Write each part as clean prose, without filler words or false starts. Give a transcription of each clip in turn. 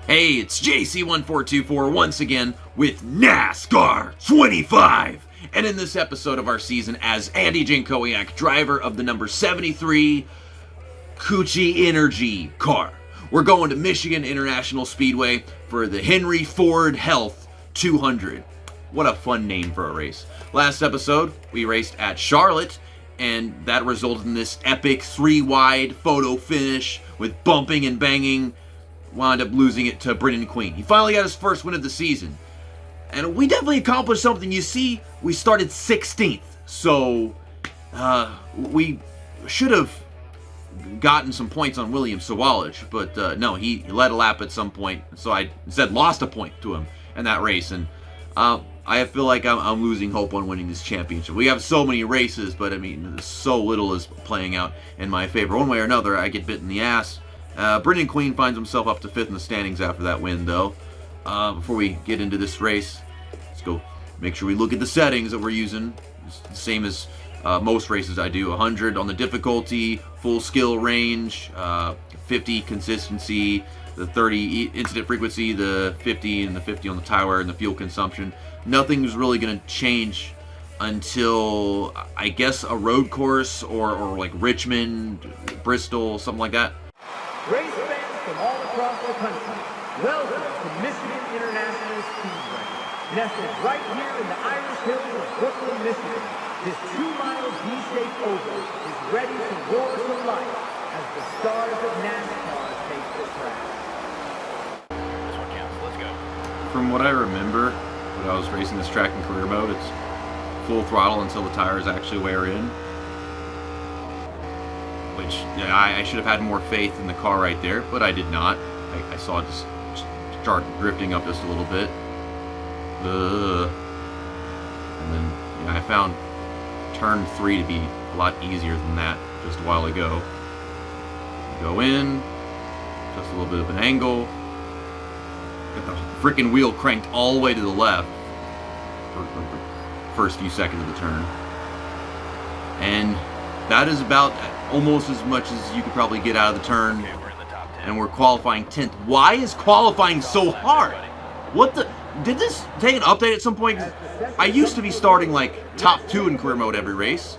Hey, it's JC1424 once again with NASCAR 25. And in this episode of our season as Andy Jankowiak, driver of the number 73 Coochie Energy car, we're going to Michigan International Speedway for the Henry Ford Health 200. What a fun name for a race. Last episode, we raced at Charlotte, and that resulted in this epic 3-wide photo finish with bumping and banging. Wound up losing it to Brendan Queen. He finally got his first win of the season. And we definitely accomplished something. You see, we started 16th. So, we should have gotten some points on William Sawallich. But, no, he led a lap at some point. So I instead lost a point to him in that race. And I feel like I'm losing hope on winning this championship. We have so many races, but, I mean, so little is playing out in my favor. One way or another, I get bit in the ass. Brendan Queen finds himself up to 5th in the standings after that win, though. Before we get into this race, let's go make sure we look at the settings that we're using. It's the same as most races I do. 100 on the difficulty, full skill range, 50 consistency, the 30 incident frequency, the 50 and the 50 on the tire wear and the fuel consumption. Nothing's really going to change until, I guess, a road course or like Richmond, Bristol, something like that. Race fans from all across the country, welcome to Michigan International Speedway. Nestled right here in the Irish Hills of Brooklyn, Michigan, this 2-mile D-shaped oval is ready to roar to life as the stars of NASCAR take the track. This one counts. Let's go. From what I remember, when I was racing this track in career mode, it's full throttle until the tires actually wear in. Which, yeah, I should have had more faith in the car right there, but I did not. I saw it just start drifting up just a little bit. And then, yeah, I found turn 3 to be a lot easier than that just a while ago. Go in, just a little bit of an angle. Get the freaking wheel cranked all the way to the left for the first few seconds of the turn. And that is about almost as much as you could probably get out of the turn. Okay, we're in the top 10. And we're qualifying 10th. Why is qualifying so hard? What the? Did this take an update at some point? I used to be starting like top 2 in career mode every race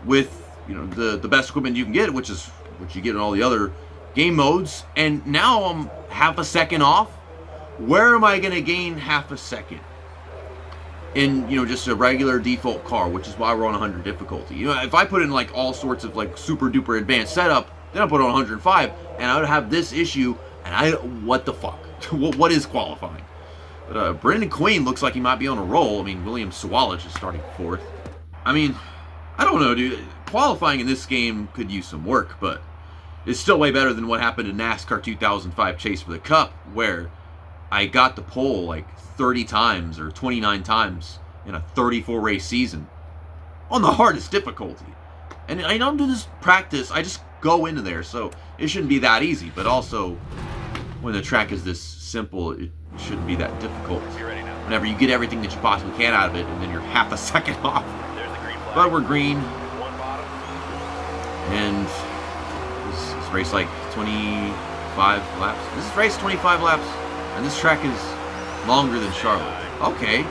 with, you know, the best equipment you can get, which is what you get in all the other game modes. And now I'm half a second off. Where am I going to gain half a second? In, you know, just a regular default car, which is why we're on 100 difficulty. You know, if I put in like all sorts of like super duper advanced setup, then I put it on 105, and I would have this issue, and what the fuck? What is qualifying? But Brendan Queen looks like he might be on a roll. I mean, William Sawallich is starting 4th. I mean, I don't know, dude. Qualifying in this game could use some work, but it's still way better than what happened in NASCAR 2005 Chase for the Cup, where I got the pole like 30 times or 29 times in a 34 race season on the hardest difficulty. And I don't do this practice, I just go into there, so it shouldn't be that easy. But also, when the track is this simple, it shouldn't be that difficult. You ready now? Whenever you get everything that you possibly can out of it, and then you're half a second off. There's the green flag. But we're green, One bottom. and this race like 25 laps. This race 25 laps, and this track is longer than Charlotte. Okay.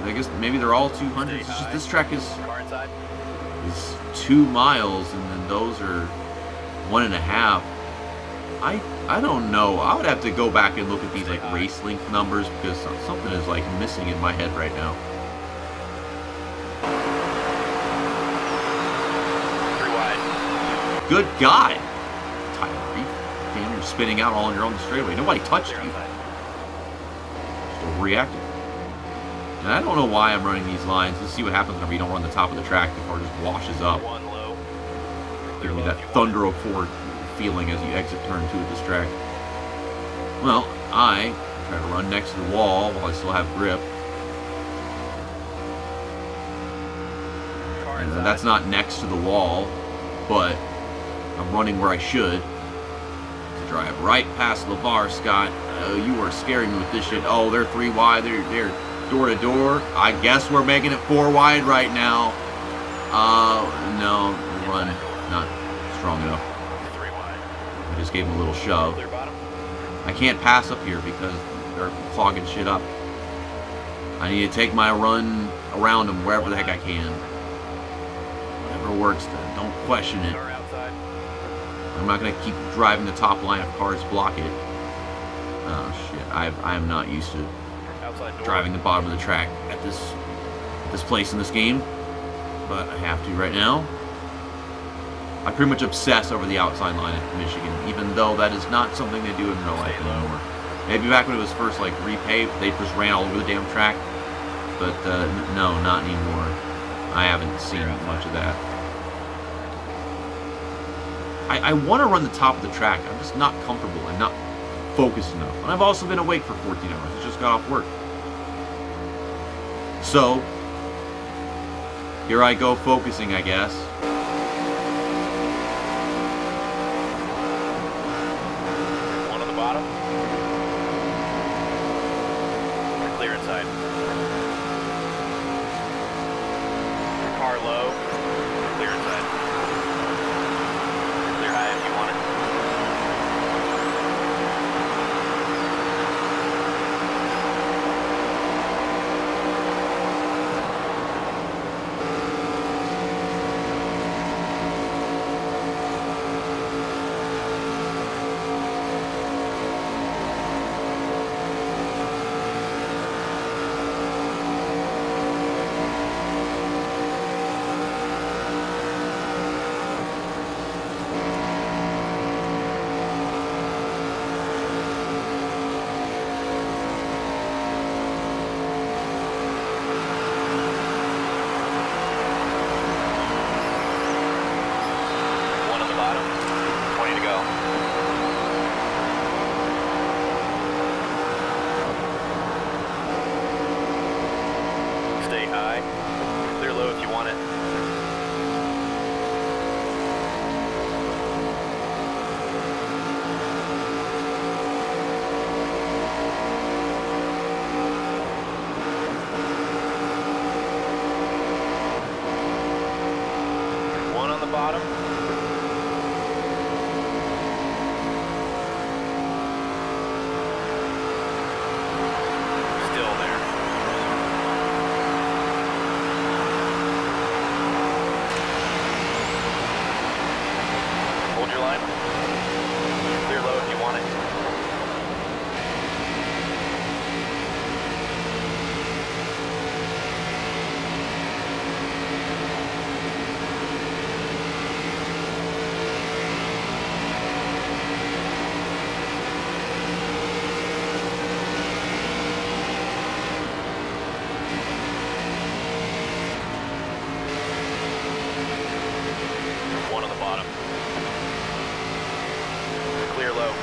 I guess maybe they're all 200s. It's just this track is Car inside. 2 miles, and then those are 1.5. I don't know. I would have to go back and look at these like race length numbers, because something is like missing in my head right now. 3 wide. Good God. Tyler, damn, you're spinning out all on your own straightaway. Nobody touched Clear you. outside. Just overreacting. And I don't know why I'm running these lines. Let's see what happens whenever you don't run the top of the track. The car just washes up. 1 low. Clear Give me low that if you want. Thunder 04 feeling as you exit turn 2 at this track. Well, I try to run next to the wall while I still have grip. Car And inside. that's not next to the wall, but I'm running where I should. To drive right past LeVar Scott. You are scaring me with this shit. Oh, they're 3 wide. They're door to door. I guess we're making it 4 wide right now. No, the run not strong enough. 3 wide. I just gave him a little shove. Clear bottom. I can't pass up here because they're clogging shit up. I need to take my run around them wherever the heck I can. Whatever works then. Don't question it. Car outside. I'm not going to keep driving the top line if cars block it. Oh shit. I am not used to Outside door. driving the bottom of the track at this place in this game. But I have to right now. I pretty much obsess over the outside line at Michigan, even though that is not something they do in real life anymore. Maybe back when it was first like repaved, they just ran all over the damn track. But no, not anymore. I haven't seen much of that. I want to run the top of the track. I'm just not comfortable. I'm not focused enough. And I've also been awake for 14 hours. I just got off work. So, here I go focusing, I guess. One on the bottom. Clear inside. Car low. Clear inside. Clear high if you want it. One on the bottom. 20 to go. Stay high. Clear low if you want it. One on the bottom. Still there. Hold your line. Clear low if you want it. One on the bottom. Clear low.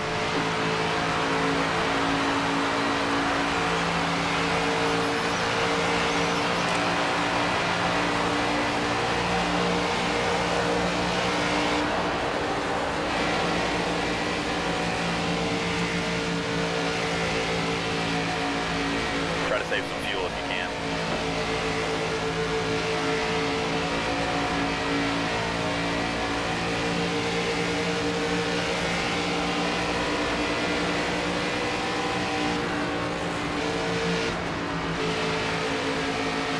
Try to save some fuel if you can.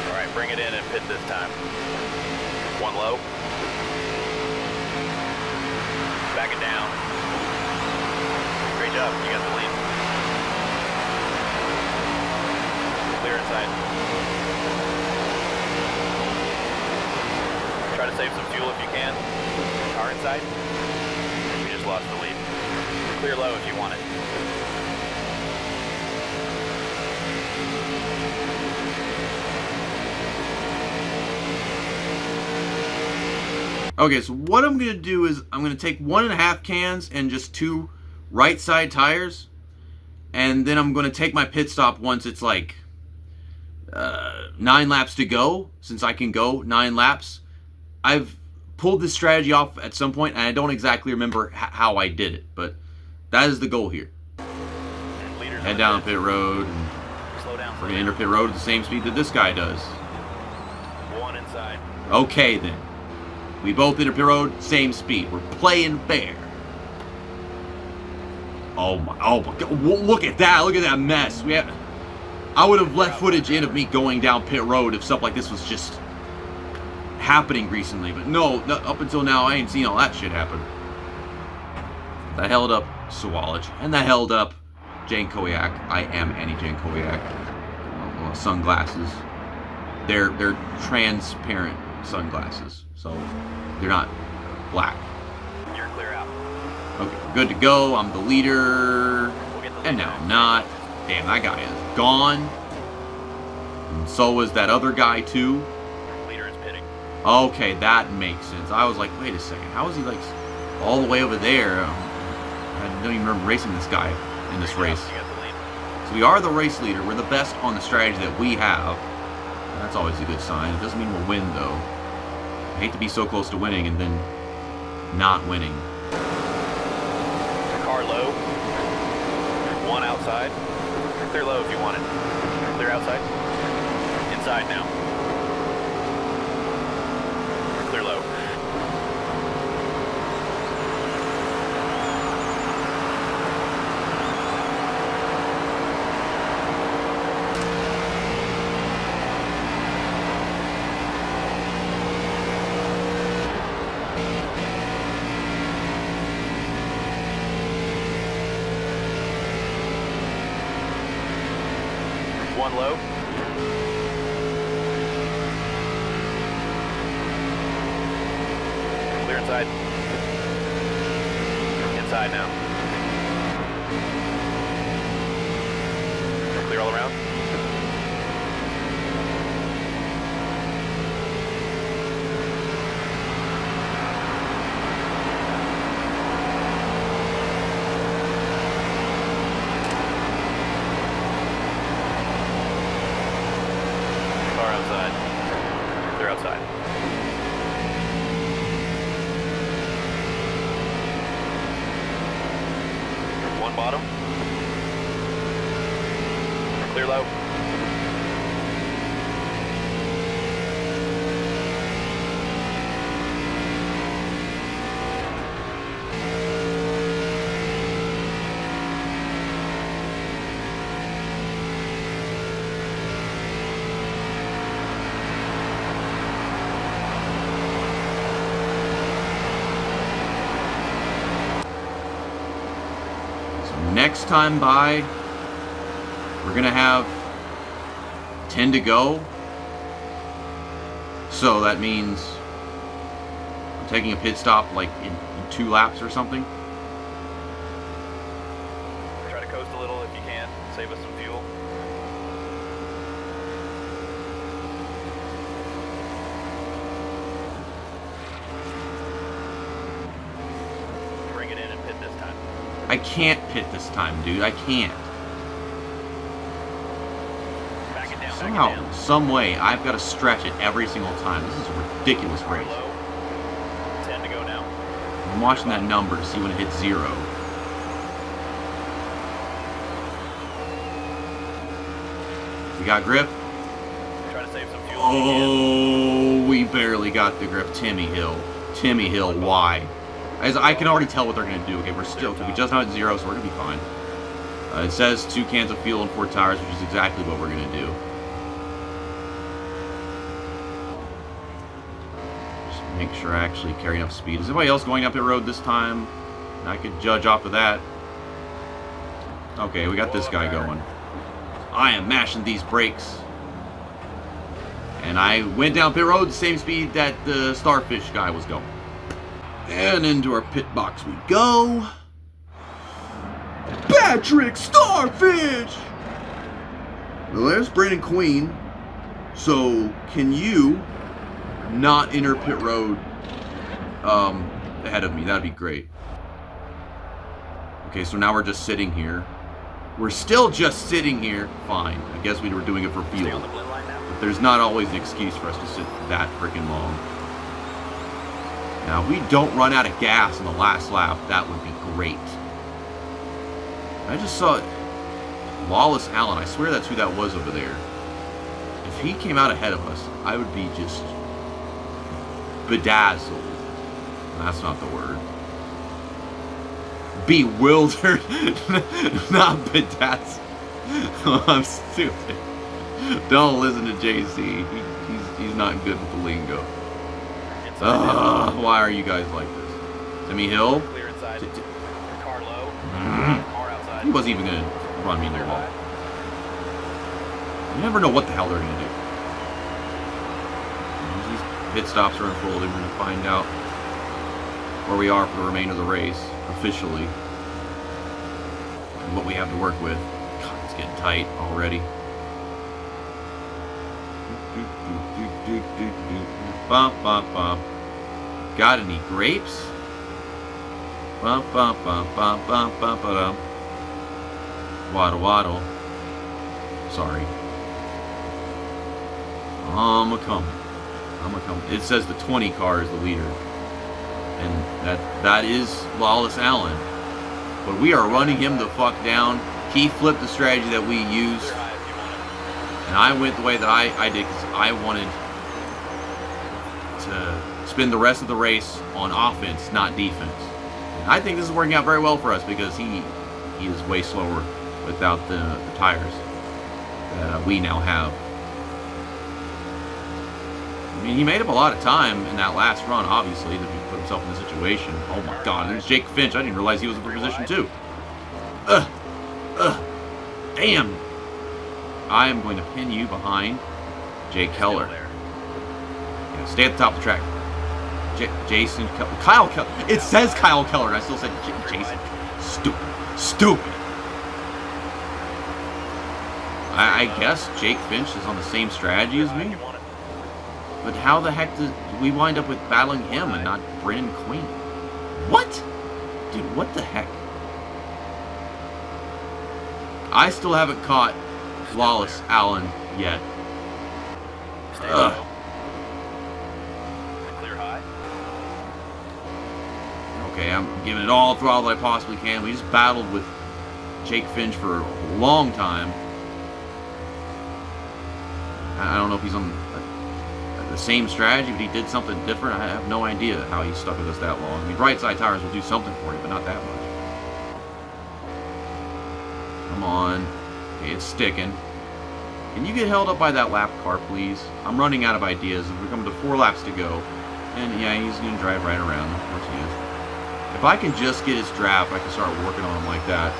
All right, bring it in and pit this time. One low. Back it down. Great job, you got the lead. Clear inside. Try to save some fuel if you can. Car inside. We just lost the lead. Clear low if you want it. Okay, so what I'm going to do is I'm going to take 1.5 cans and just 2 right side tires. And then I'm going to take my pit stop once it's like 9 laps to go, since I can go 9 laps. I've pulled this strategy off at some point, and I don't exactly remember how I did it, but that is the goal here. Head down pit road, and Slow down. we're going to enter pit road at the same speed that this guy does. One inside. Okay, then. We both enter pit road, same speed. We're playing fair. Oh my God. Look at that. Look at that mess. I would have left footage in of me going down pit road if stuff like this was just happening recently. But no, up until now, I ain't seen all that shit happen. That held up Sawallich, and that held up Jankowiak. I am Andy Jankowiak. Sunglasses. They're transparent sunglasses, so they're not black. You're clear out. Okay, we're good to go. I'm the leader. And now I'm not. Damn, that guy is gone. And so is that other guy too. Leader is pitting. Okay, that makes sense. I was like, wait a second. How is he like all the way over there? I don't even remember racing this guy in this race. You got the lead. So we are the race leader. We're the best on the strategy that we have. That's always a good sign. It doesn't mean we'll win, though. I hate to be so close to winning and then not winning. Car low. One outside. Clear low if you want it. Clear outside. Inside now. Clear low. One low. Clear inside. Inside now. Clear all around. Outside. Clear outside. One bottom. Clear low. Next time by, we're gonna have 10 to go. So that means I'm taking a pit stop like in 2 laps or something. Try to coast a little if you can. Save us some fuel. Bring it in and pit this time. I can't pit this time, dude. I can't. Back it down. Somehow, back it down. some way, I've got to stretch it every single time. This is a ridiculous race. Low. 10 to go now. I'm watching that number to see when it hits 0. We got grip. Try to save some fuel. Oh, we barely got the grip. Timmy Hill. Timmy Hill, why? As I can already tell what they're going to do. Okay, we just not at 0, so we're going to be fine. It says 2 cans of fuel and 4 tires, which is exactly what we're going to do. Just make sure I actually carry enough speed. Is anybody else going up the road this time? I could judge off of that. Okay, we got this guy going. I am mashing these brakes. And I went down pit road the same speed that the Starfish guy was going. And into our pit box we go. Patrick Starfish! Well, there's Brandon Queen. So, can you not enter pit road ahead of me? That'd be great. Okay, so now we're just sitting here. We're still just sitting here. Fine. I guess we were doing it for Stay on fuel. the blend line now. But there's not always an excuse for us to sit that freaking long. Now, if we don't run out of gas in the last lap, that would be great. I just saw Lawless Allen. I swear that's who that was over there. If he came out ahead of us, I would be just bedazzled. That's not the word. bewildered, not bedazzled. Oh, I'm stupid. Don't listen to JC. He's not good with the lingo. Why are you guys like this? Timmy Hill? Clear inside. Car low. Car outside. He wasn't even going to run me in the wall. You never know what the hell they're going to do. These pit stops are unfolding. We're going to find out where we are for the remainder of the race, officially. And what we have to work with. God, it's getting tight already. Bop, bop, bop. Got any grapes? Bop, bop, bop, bop, bop, bop, bop. Waddle, waddle. Sorry. I'm a coming. It says the 20 car is the leader. And that is Lawless Alan. But we are running him the fuck down. He flipped the strategy that we used. And I went the way that I did because I wanted to spend the rest of the race on offense, not defense. And I think this is working out very well for us because he is way slower without the tires that we now have. I mean, he made up a lot of time in that last run, obviously, to put himself in the situation. Oh my God, there's Jake Finch. I didn't realize he was in position too. Damn. I am going to pin you behind Jake Keller. Yeah, stay at the top of the track. Jason Keller. Kyle Keller. It says Kyle Keller, and I still said Jason. Stupid. I guess Jake Finch is on the same strategy as me. But how the heck did we wind up with battling him and not Brennan Queen? What? Dude, what the heck? I still haven't caught Lawless Alan yet. Ugh. Clear high. Okay, I'm giving it all the throttle that I possibly can. We just battled with Jake Finch for a long time. I don't know if he's on the same strategy, but he did something different. I have no idea how he stuck with us that long. I mean, right side tires will do something for you, but not that much. Come on. Okay, it's sticking. Can you get held up by that lap car, please? I'm running out of ideas. We're coming to 4 laps to go. And yeah, he's going to drive right around. Of course he is. If I can just get his draft, I can start working on him like that.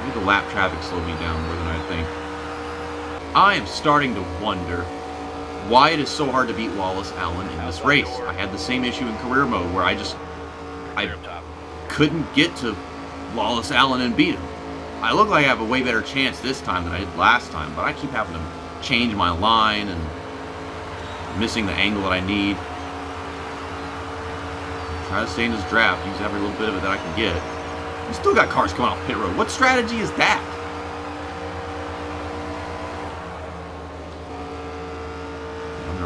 Maybe the lap traffic slowed me down more than I think. I am starting to wonder why it is so hard to beat Lawless Alan in this race. I had the same issue in career mode where I couldn't get to Lawless Alan and beat him. I look like I have a way better chance this time than I did last time, but I keep having to change my line and missing the angle that I need. Try to stay in his draft, use every little bit of it that I can get. We still got cars coming off pit road. What strategy is that?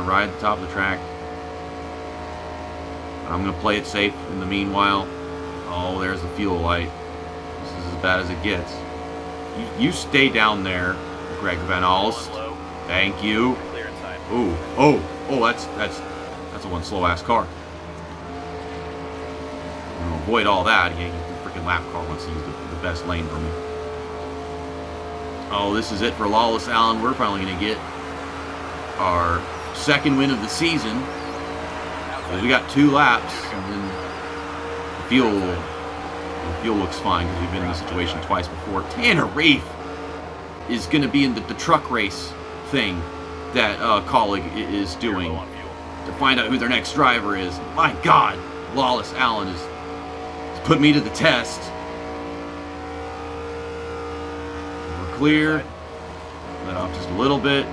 Ride the top of the track. I'm going to play it safe in the meanwhile. Oh, there's the fuel light. This is as bad as it gets. You stay down there, Greg Van Alst. Thank you. Ooh, oh, that's a one slow ass car. I'm going to avoid all that. The freaking lap car wants to use the best lane for me. Oh, this is it for Lawless Alan. We're finally going to get our second win of the season. We got 2 laps, and then the fuel looks fine because we've been in this situation twice before. Tanner Reef is going to be in the truck race thing that colleague is doing to find out who their next driver is. My God, Lawless Alan has put me to the test. We're clear. Let off just a little bit.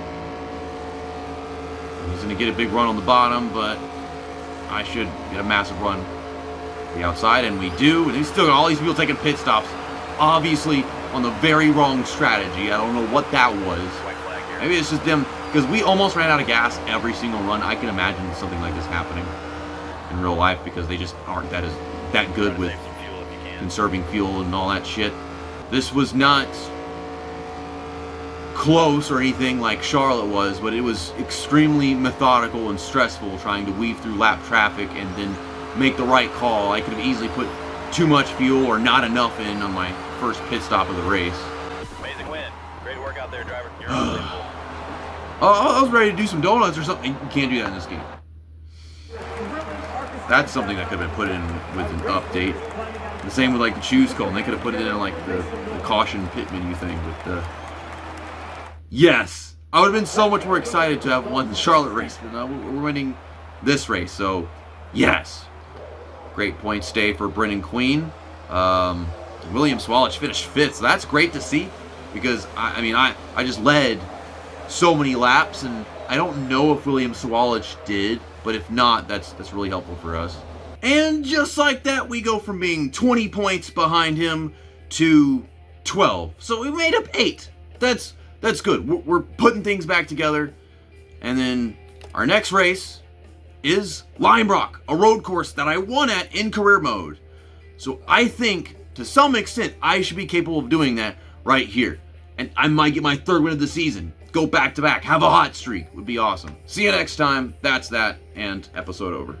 He's going to get a big run on the bottom, but I should get a massive run on the outside, and we do. And he's still got all these people taking pit stops, obviously on the very wrong strategy. I don't know what that was. Maybe it's just them, because we almost ran out of gas every single run. I can imagine something like this happening in real life because they just aren't that good with conserving fuel and all that shit. This was not close or anything like Charlotte was, but it was extremely methodical and stressful trying to weave through lap traffic and then make the right call. I could have easily put too much fuel or not enough in on my first pit stop of the race. Amazing win. Great work out there, driver. You're unbelievable. I was ready to do some donuts or something. You can't do that in this game. That's something that could have been put in with an update. The same with like the choose code. And they could have put it in like the caution pit menu thing with the... Yes! I would have been so much more excited to have won the Charlotte race, but now we're winning this race, so yes. Great point stay for Brennan Queen. William Swalich finished 5th, so that's great to see, because I just led so many laps, and I don't know if William Swalich did, but if not, that's really helpful for us. And just like that, we go from being 20 points behind him to 12. So we made up 8. That's good. We're putting things back together. And then our next race is Lime Rock, a road course that I won at in career mode. So I think, to some extent, I should be capable of doing that right here. And I might get my 3rd win of the season. Go back to back. Have a hot streak. Would be awesome. See you next time. That's that. And episode over.